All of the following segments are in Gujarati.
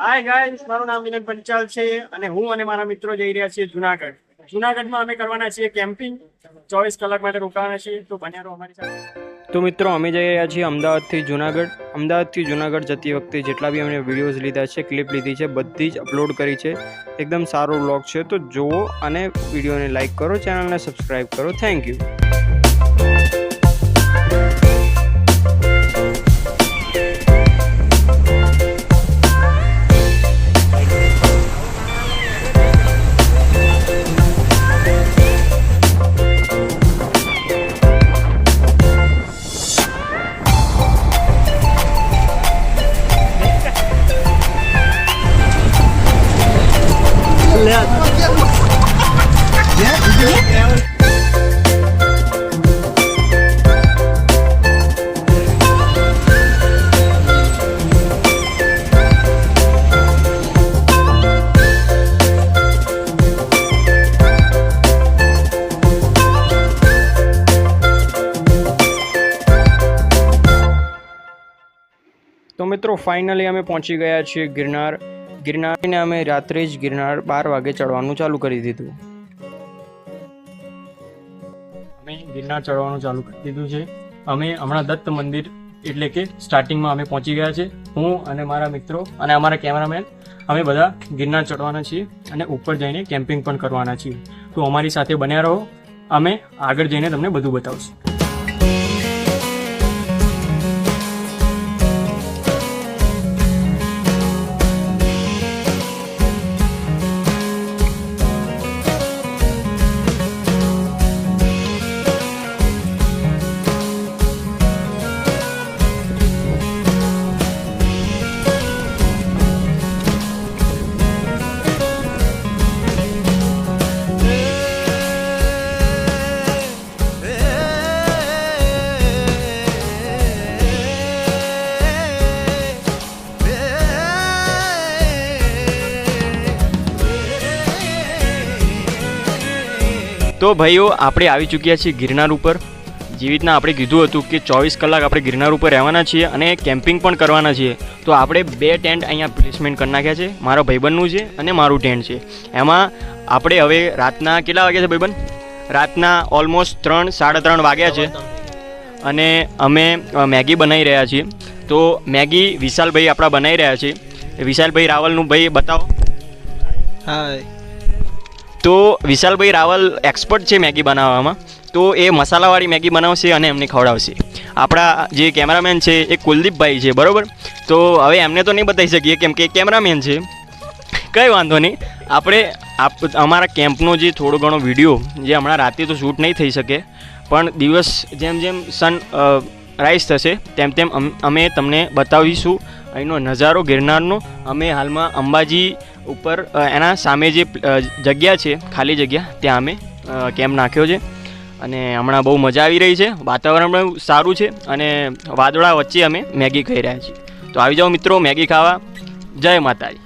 હાય ગાઈસ, મારું નામ વિનોદ પંચાલ છે અને હું અને મારા મિત્રો જઈ રહ્યા છીએ જુનાગઢ. જુનાગઢમાં અમે કરવાના છીએ કેમ્પિંગ. 24 કલાક માટે રોકાવાના છીએ, તો બન્યા રહો અમારી સાથે. તો મિત્રો, અમે જઈ રહ્યા છીએ અમદાવાદથી જુનાગઢ. અમદાવાદથી જુનાગઢ જતી વખતે જેટલા બી અમે વિડીયોઝ લીધા છે, ક્લિપ લીધી છે, બધી જ અપલોડ કરી છે. એકદમ સારો વ્લોગ છે, તો જુઓ અને વિડીયોને લાઇક કરો, ચેનલને સબસ્ક્રાઈબ કરો. Thank you. તો મિત્રો, ફાઇનલી અમે પહોંચી ગયા છીએ ગિરનારને અમે રાત્રે જ ગિરનાર 12 વાગે ચડવાનું ચાલુ કરી દીધું. અમે ગિરનાર ચડવાનું ચાલુ કરી દીધું છે. અમે હમણાં દત્ત મંદિર એટલે કે સ્ટાર્ટિંગમાં અમે પહોંચી ગયા છે. હું અને મારા મિત્રો અને અમારા કેમેરામેન અમે બધા ગિરનાર ચડવાના છીએ અને ઉપર જઈને કેમ્પિંગ પણ કરવાના છીએ. તો અમારી સાથે બન્યા રહો. અમે આગળ જઈને તમને બધું બતાવશું. તો ભાઈઓ, આપણે આવી ચૂક્યા છીએ ગિરનાર ઉપર. જેવી રીતના આપણે કીધું હતું કે 24 કલાક આપણે ગિરનાર ઉપર રહેવાના છીએ અને કેમ્પિંગ પણ કરવાના છીએ. તો આપણે 2 ટેન્ટ અહીંયા પ્લેસમેન્ટ કરી નાખ્યા છે. મારા ભાઈબંધનું છે અને મારું ટેન્ટ છે. એમાં આપણે હવે રાતના કેટલા વાગ્યા છે ભાઈબંધ? રાતના ઓલમોસ્ટ 3-3:30 વાગ્યા છે અને અમે મેગી બનાવી રહ્યા છીએ. તો મેગી વિશાલભાઈ આપણા બનાવી રહ્યા છે. વિશાલભાઈ રાવલનું ભાઈ બતાવો. હાય. તો વિશાલભાઈ રાવલ એક્સપર્ટ છે મેગી બનાવવામાં. તો એ મસાલાવાળી મેગી બનાવશે અને એમને ખવડાવશે. આપણા જે કેમેરામેન છે એ કુલદીપભાઈ છે, બરાબર. તો હવે એમને તો નહીં બતાવી શકીએ કેમ કે કેમેરામેન છે. કંઈ વાંધો નહીં. આપણે અમારા કેમ્પનો જે થોડો ઘણો વિડીયો જે હમણાં રાતે તો શૂટ નહીં થઈ શકે, પણ દિવસ જેમ જેમ સન રાઈઝ થશે તેમ તેમ અમે તમને બતાવીશું અહીંનો નજારો ગિરનારનો. અમે હાલમાં અંબાજી ઉપર એના સામે જે જગ્યા છે, ખાલી જગ્યા, ત્યાં અમે કેમ્પ નાખ્યો છે અને હમણાં બહુ મજા આવી રહી છે. વાતાવરણ પણ સારું છે અને વાદળા વચ્ચે અમે મેગી ખાઈ રહ્યા છીએ. તો આવી જાઓ મિત્રો મેગી ખાવા. જય માતાજી.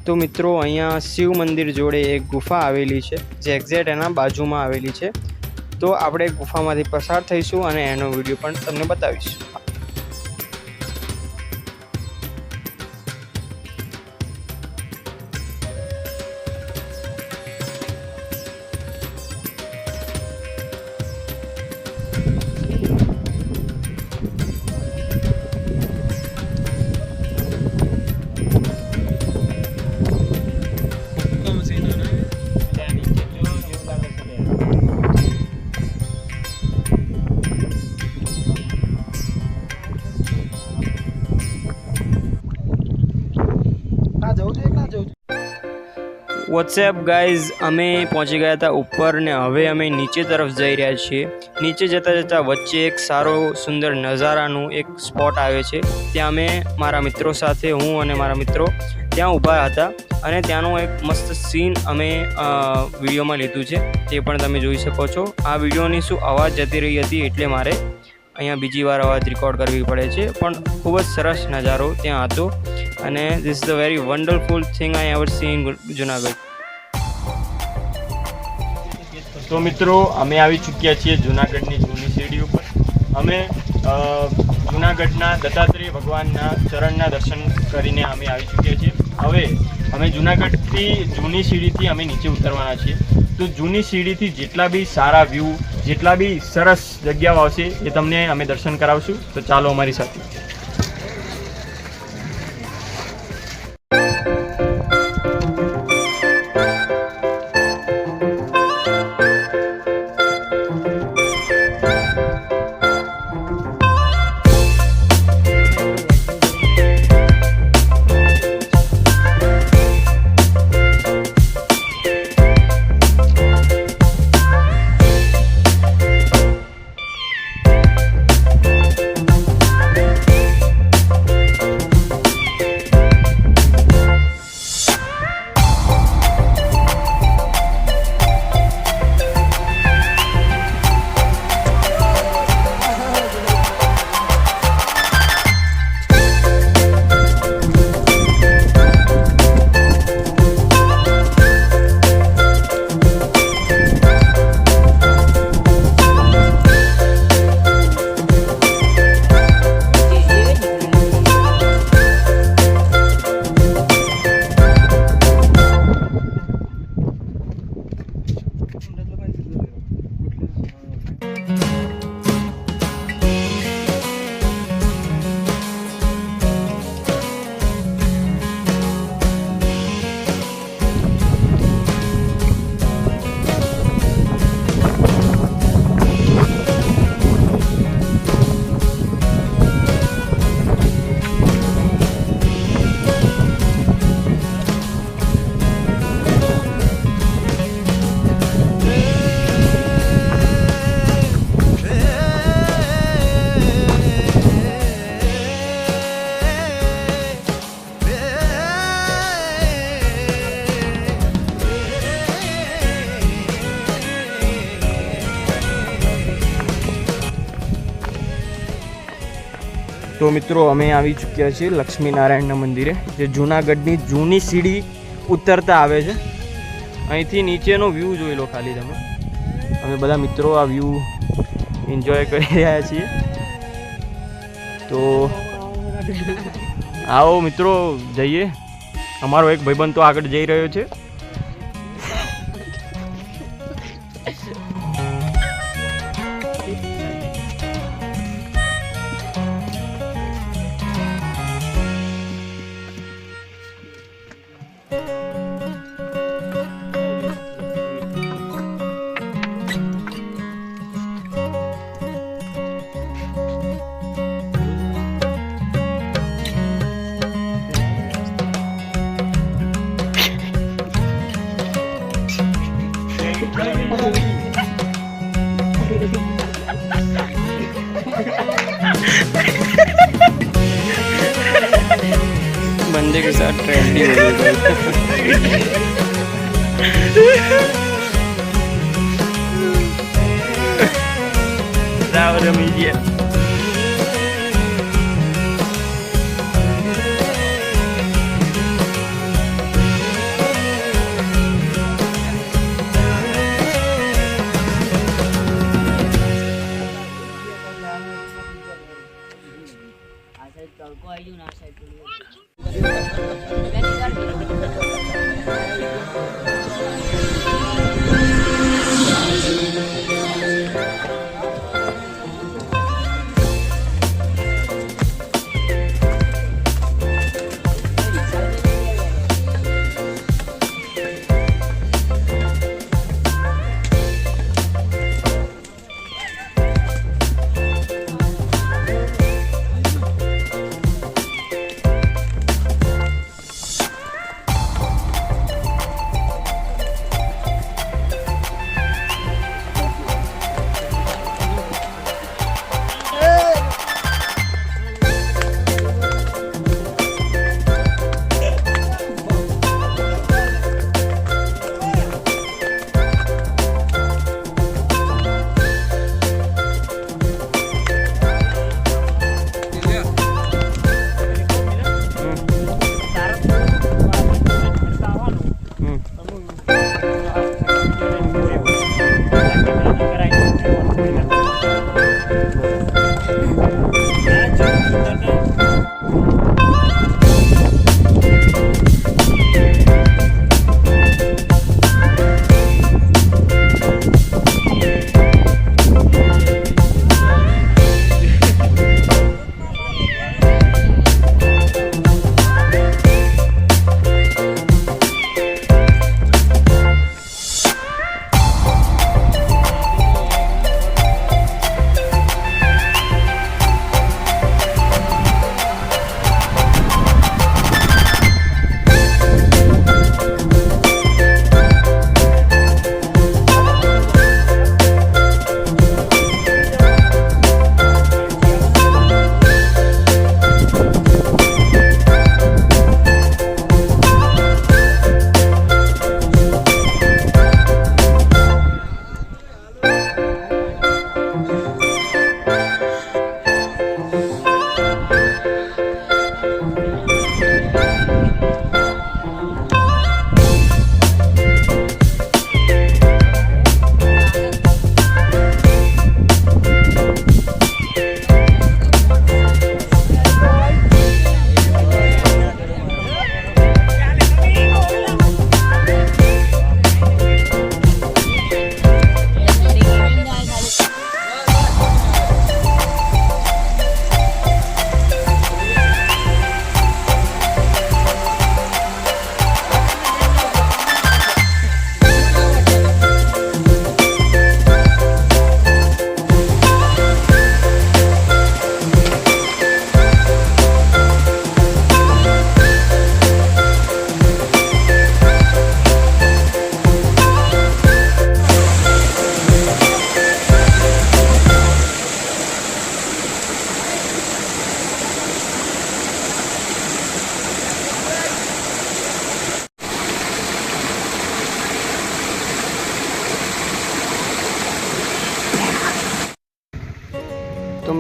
તો મિત્રો અહીંયા શિવ મંદિર જોડે એક ગુફા આવેલી છે જે એક્ઝેક્ટ એના બાજુમાં આવેલી છે. તો આપણે ગુફામાંથી પસાર થઈશું અને એનો વિડીયો પણ તમને બતાવીશ. વોટ્સએપ ગાઈઝ, અમે પહોંચી ગયા હતા ઉપર ને હવે અમે નીચે તરફ જઈ રહ્યા છીએ. નીચે જતાં વચ્ચે એક સારો સુંદર નજારાનું એક સ્પોટ આવે છે. ત્યાં અમે મારા મિત્રો સાથે, હું અને મારા મિત્રો ત્યાં ઊભા હતા અને ત્યાંનું એક મસ્ત સીન અમે વિડીયોમાં લીધું છે, તે પણ તમે જોઈ શકો છો. આ વિડીયોની શું અવાજ જતી રહી હતી એટલે મારે અહીંયા બીજી વાર અવાજ રેકોર્ડ કરવી પડે છે, પણ ખૂબ જ સરસ નજારો ત્યાં હતો અને this is the very wonderful thing I ever C in Junagadh. તો મિત્રો, અમે આવી ચૂક્યા છીએ જૂનાગઢની જૂની સીડી ઉપર. અમે જૂનાગઢના દત્તાત્રેય ભગવાનના ચરણના દર્શન કરીને અમે આવી ચૂક્યા છીએ. હવે અમે જૂનાગઢથી જૂની સીડીથી અમે નીચે ઉતરવાના છીએ. તો જૂની સીડીથી જેટલા બી સારા વ્યૂ, જેટલા બી સરસ જગ્યાઓ આવશે એ તમને અમે દર્શન કરાવશું. તો ચાલો અમારી સાથે. તો મિત્રો, અમે આવી ચૂક્યા છીએ લક્ષ્મીનારાયણના મંદિરે, જે જૂનાગઢની જૂની સીડી ઉતરતા આવે છે. અહીંથી નીચેનો વ્યૂ જોઈ લો ખાલી તમે. અમે બધા મિત્રો આ વ્યૂ એન્જોય કરી રહ્યા છીએ. તો આવો મિત્રો, જઈએ. અમારો એક ભાઈબંધ તો આગળ જઈ રહ્યો છે. बंदे के साथ ट्रेंडी हो गई।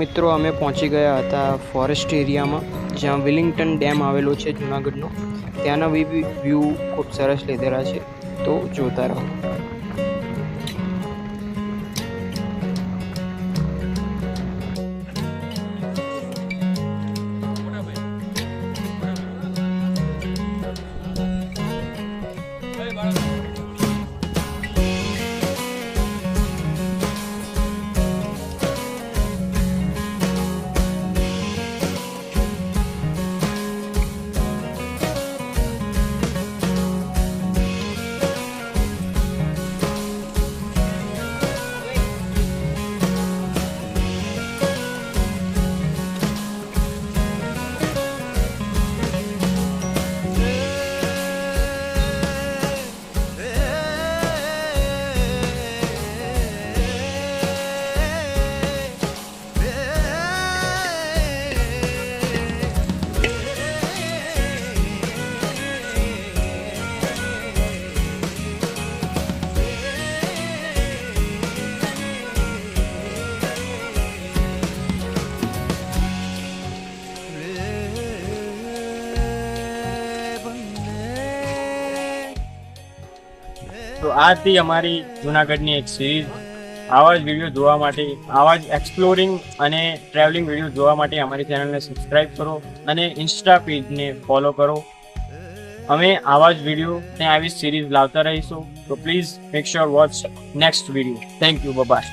મિત્રો અમે પહોંચી ગયા હતા ફોરેસ્ટ એરિયામાં, જ્યાં વિલિંગ્ટન ડેમ આવેલો છે જૂનાગઢનો. ત્યાંના વ્યૂ ખૂબ સરસ લીધેલા છે, તો જોતા રહો. તો આ હતી અમારી જૂનાગઢની એક સિરીઝ. આવા જ વિડીયો જોવા માટે, આવા જ એક્સપ્લોરિંગ અને ટ્રાવેલિંગ વિડીયો જોવા માટે અમારી ચેનલને સબસ્ક્રાઈબ કરો અને ઇન્સ્ટા પેજને ફોલો કરો. અમે આવા જ વિડીયો ને આવી સિરીઝ લાવતા રહીશું. તો please make sure watch next video. Thank you. By.